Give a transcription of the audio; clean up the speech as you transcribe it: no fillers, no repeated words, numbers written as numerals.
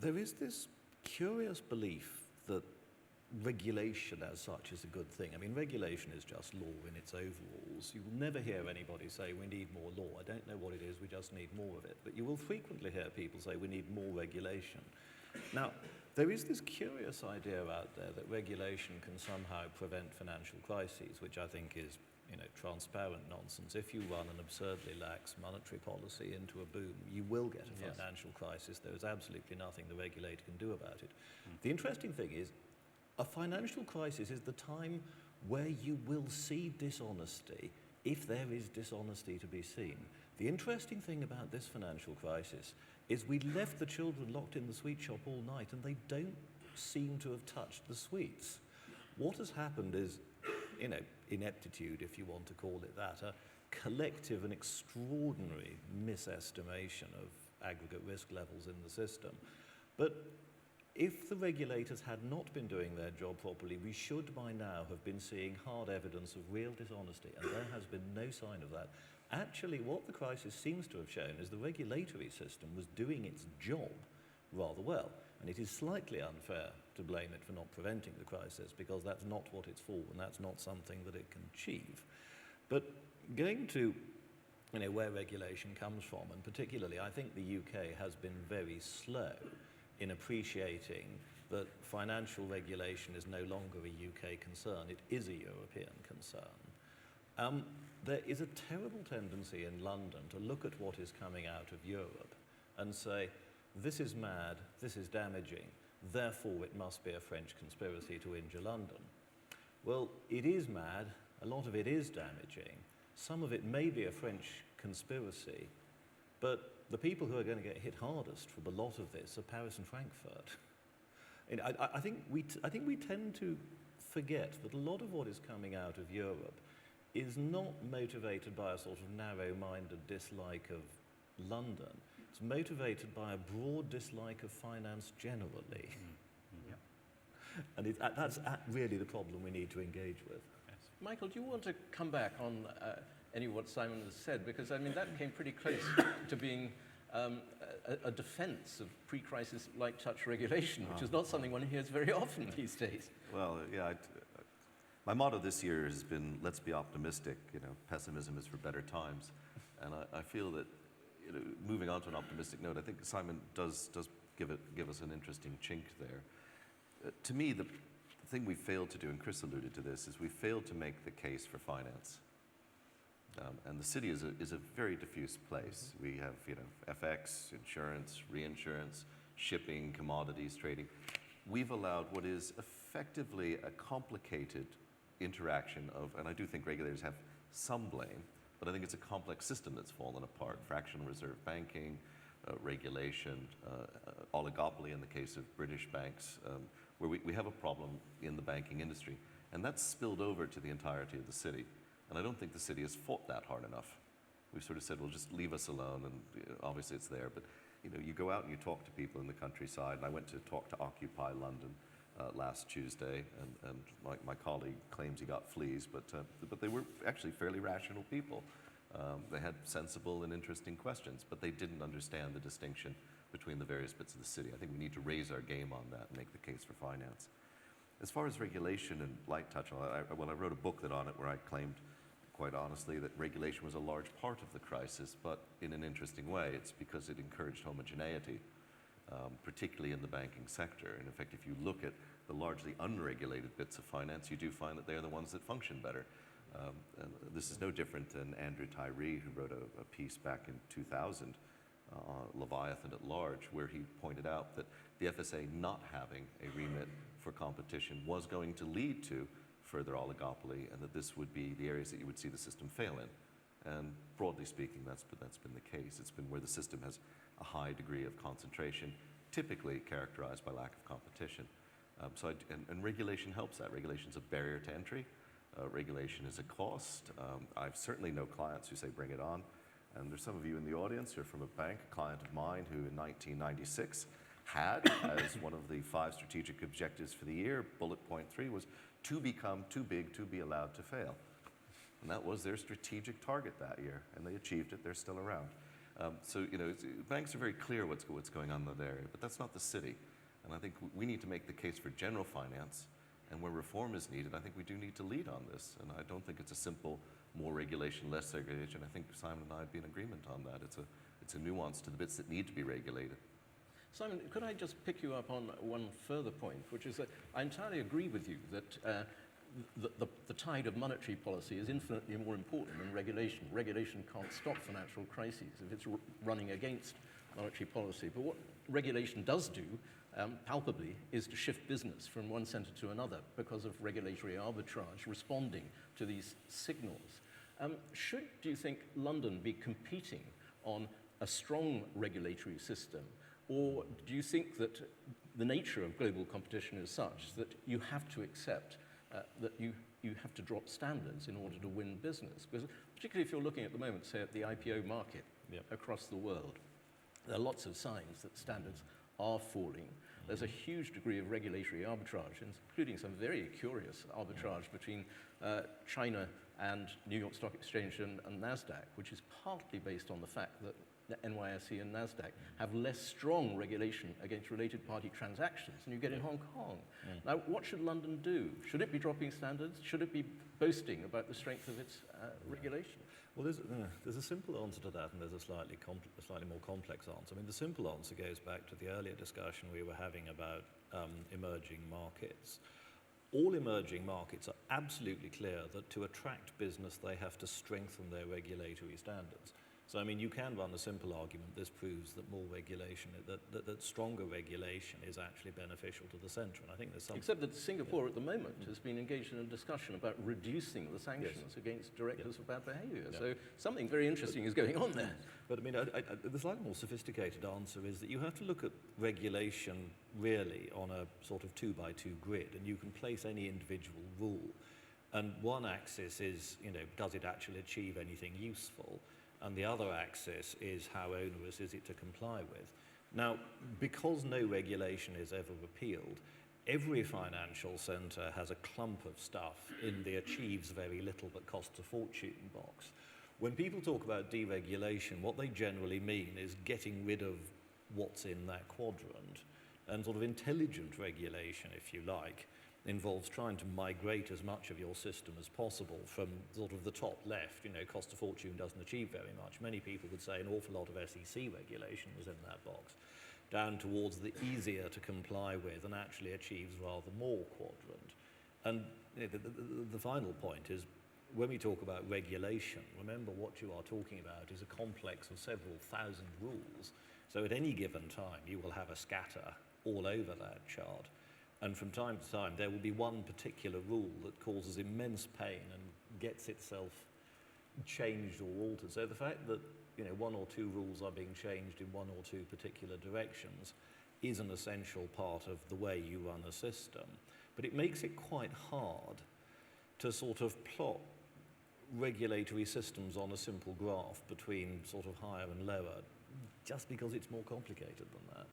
There is this curious belief that regulation as such is a good thing. I mean, regulation is just law in its overalls. You will never hear anybody say we need more law. I don't know what it is, we just need more of it. But you will frequently hear people say we need more regulation. Now, there is this curious idea out there that regulation can somehow prevent financial crises, which I think is, transparent nonsense. If you run an absurdly lax monetary policy into a boom, you will get a financial crisis. There is absolutely nothing the regulator can do about it. The interesting thing is, a financial crisis is the time where you will see dishonesty, if there is dishonesty to be seen. The interesting thing about this financial crisis is we left the children locked in the sweet shop all night and they don't seem to have touched the sweets. What has happened is, ineptitude, if you want to call it that, a collective and extraordinary misestimation of aggregate risk levels in the system. But if the regulators had not been doing their job properly, we should by now have been seeing hard evidence of real dishonesty, and there has been no sign of that. Actually, what the crisis seems to have shown is the regulatory system was doing its job rather well, and it is slightly unfair to blame it for not preventing the crisis, because that's not what it's for, and that's not something that it can achieve. But going to where regulation comes from, and particularly I think the UK has been very slow in appreciating that financial regulation is no longer a UK concern, it is a European concern. There is a terrible tendency in London to look at what is coming out of Europe and say, this is mad, this is damaging, therefore it must be a French conspiracy to injure London. Well, it is mad, a lot of it is damaging, some of it may be a French conspiracy, but the people who are going to get hit hardest from a lot of this are Paris and Frankfurt. And I think we tend to forget that a lot of what is coming out of Europe is not motivated by a sort of narrow-minded dislike of London. It's motivated by a broad dislike of finance generally. And that's really the problem we need to engage with. Yes. Michael, do you want to come back on any of what Simon has said? Because, I mean, that came pretty close to being a defense of pre-crisis light touch regulation, which is not something one hears very often these days. Well, yeah, my motto this year has been, let's be optimistic. Pessimism is for better times. And I feel that, moving on to an optimistic note, I think Simon does give us an interesting chink there. To me, the thing we failed to do, and Chris alluded to this, is we failed to make the case for finance. And the city is a very diffuse place. We have, FX, insurance, reinsurance, shipping, commodities, trading. We've allowed what is effectively a complicated interaction of, and I do think regulators have some blame, but I think it's a complex system that's fallen apart. Fractional reserve banking, regulation, oligopoly in the case of British banks, where we have a problem in the banking industry. And that's spilled over to the entirety of the city. And I don't think the city has fought that hard enough. We've sort of said, well, just leave us alone, and obviously it's there. But you go out and you talk to people in the countryside, and I went to talk to Occupy London last Tuesday, and my colleague claims he got fleas, but they were actually fairly rational people. They had sensible and interesting questions, but they didn't understand the distinction between the various bits of the city. I think we need to raise our game on that and make the case for finance. As far as regulation and light touch, I wrote a book on it where I claimed, quite honestly, that regulation was a large part of the crisis, but in an interesting way. It's because it encouraged homogeneity, particularly in the banking sector. And in fact, if you look at the largely unregulated bits of finance, you do find that they're the ones that function better. And this is no different than Andrew Tyree, who wrote a piece back in 2000 on Leviathan at Large, where he pointed out that the FSA not having a remit for competition was going to lead to further oligopoly, and that this would be the areas that you would see the system fail in. And broadly speaking, that's been the case. It's been where the system has a high degree of concentration, typically characterized by lack of competition. And regulation helps that. Regulation is a barrier to entry. Regulation is a cost. I've certainly know clients who say, bring it on. And there's some of you in the audience who are from a bank, a client of mine who in 1996 had as one of the 5 strategic objectives for the year, bullet point 3 was to become too big to be allowed to fail. And that was their strategic target that year, and they achieved it. They're still around. So, you know, banks are very clear what's going on in that area, but that's not the city. And I think we need to make the case for general finance, and where reform is needed, I think we do need to lead on this. And I don't think it's a simple more regulation, less regulation. I think Simon and I would be in agreement on that. It's a nuance to the bits that need to be regulated. Simon, could I just pick you up on one further point, which is that I entirely agree with you that the tide of monetary policy is infinitely more important than regulation. Regulation can't stop financial crises if it's running against monetary policy. But what regulation does do, palpably, is to shift business from one centre to another because of regulatory arbitrage responding to these signals. Should, do you think, London be competing on a strong regulatory system, or do you think that the nature of global competition is such that you have to accept that you have to drop standards in order to win business? Because particularly if you're looking at the moment, say, at the IPO market across the world, there are lots of signs that standards are falling. There's a huge degree of regulatory arbitrage, including some very curious arbitrage between China and New York Stock Exchange and NASDAQ, which is partly based on the fact that the NYSE and NASDAQ have less strong regulation against related party transactions than you get in Hong Kong. Now, what should London do? Should it be dropping standards? Should it be boasting about the strength of its regulation? Well, there's a simple answer to that, and there's a slightly more complex answer. I mean, the simple answer goes back to the earlier discussion we were having about emerging markets. All emerging markets are absolutely clear that to attract business, they have to strengthen their regulatory standards. So, I mean, you can run a simple argument. This proves that more regulation, that stronger regulation is actually beneficial to the centre. And I think there's some... Except that Singapore at the moment has been engaged in a discussion about reducing the sanctions against directors of bad behaviour. So something very interesting is going on there. But I mean, the slightly more sophisticated answer is that you have to look at regulation really on a sort of 2x2 grid, and you can place any individual rule. And one axis is, you know, does it actually achieve anything useful? And the other axis is how onerous is it to comply with. Now, because no regulation is ever repealed, every financial centre has a clump of stuff in the achieves very little but costs a fortune box. When people talk about deregulation, what they generally mean is getting rid of what's in that quadrant. And sort of intelligent regulation, if you like, involves trying to migrate as much of your system as possible from sort of the top left, you know, cost of fortune doesn't achieve very much. Many people would say an awful lot of SEC regulation was in that box, down towards the easier to comply with and actually achieves rather more quadrant. And you know, the final point is, when we talk about regulation, remember what you are talking about is a complex of several thousand rules. So at any given time, you will have a scatter all over that chart. And from time to time, there will be one particular rule that causes immense pain and gets itself changed or altered. So the fact that, you know, one or two rules are being changed in one or two particular directions is an essential part of the way you run a system. But it makes it quite hard to sort of plot regulatory systems on a simple graph between sort of higher and lower, just because it's more complicated than that.